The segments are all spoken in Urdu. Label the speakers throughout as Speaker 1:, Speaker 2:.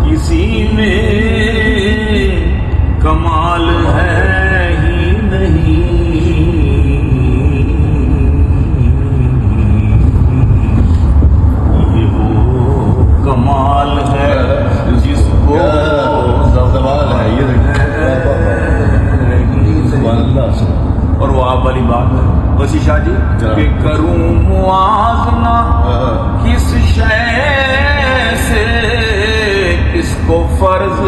Speaker 1: کسی میں کمال ہے ہی نہیں، یہ وہ کمال ہے جس کو
Speaker 2: زوال ہے یہ
Speaker 1: اور وہ آپ والی بات ہے وسیع شاہ جی کہ کروں موازنہ کس شے سے کس کو فرض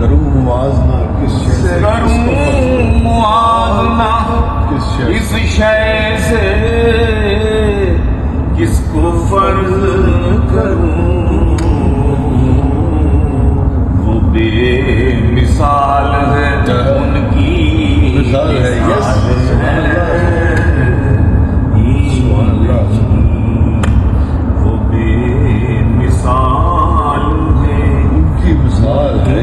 Speaker 2: کروں موازنہ کس شے سے،
Speaker 1: کروں موازنہ کس شے سے کس کو فرض کروں، وہ بے مثال ہے ان کی
Speaker 2: مثال ہے،
Speaker 1: وہ بے مثال ہے
Speaker 2: ان کی مثال ہے،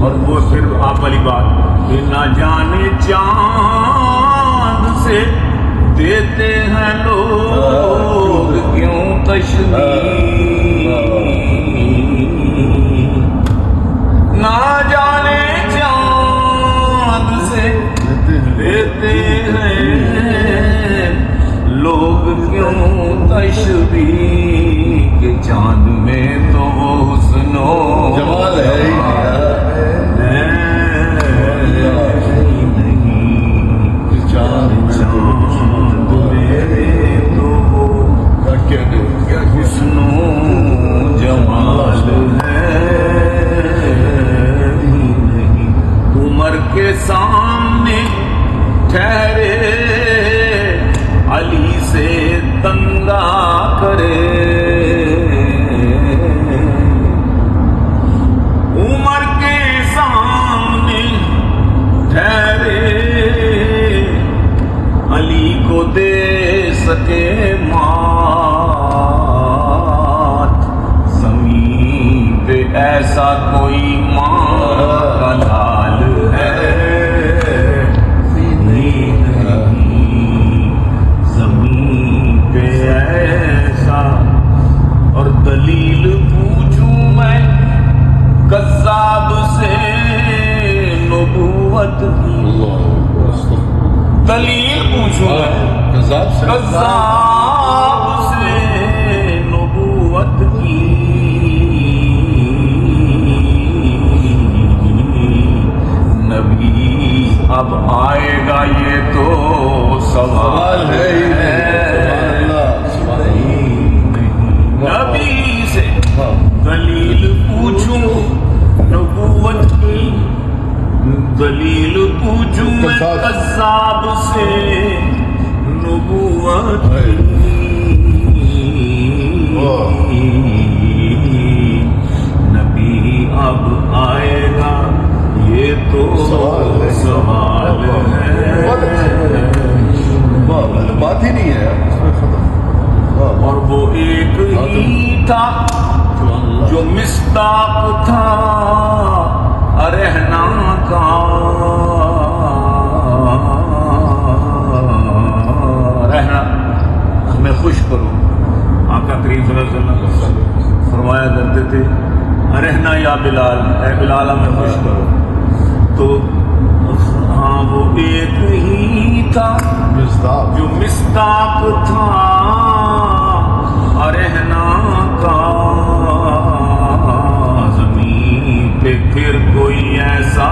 Speaker 1: اور وہ پھر آپ والی بات کہ نہ جانے چاند سے دیتے ہیں لوگ کیوں تشبیہ، نہ جانے چاند سے دیتے ہیں لوگ کیوں تشبیہ، کہ چاند میں تو وہ حسن و
Speaker 2: جمال ہے
Speaker 1: حسن و جمال ہے نہیں، عمر کے سامنے ٹھہرے علی سے دنگا کرے، عمر کے سامنے ٹھہرے علی کو دے سکے مات، زمین پہ ایسا کوئی ماں کا لال ہے نہیں، زمین پہ ایسا، اور دلیل پوچھوں میں قذاب سے نبوت کی، دلیل پوچھوں میں قذاب سے نبوت کی، نبی اب آئے گا یہ تو سوال ہے، نبی سے دلیل پوچھوں نبوت کی، دلیل پوچھوں میں قذاب سے نبوت کی، نبی اب آئے گا یہ تو سوال ہے،
Speaker 2: بات ہی نہیں ہے،
Speaker 1: اور وہ ایک ہی تھا جو مصداق تھا رہنا کا، رہنا ہمیں خوش کرو، آقا کریم صلی اللہ علیہ وسلم فرمایا کرتے تھے رہنا یا بلال، اے بلال ہمیں خوش کرو، تو ہاں وہ ایک ہی تھا جو مصداق تھا رہنا کا، زمین پہ پھر کوئی ایسا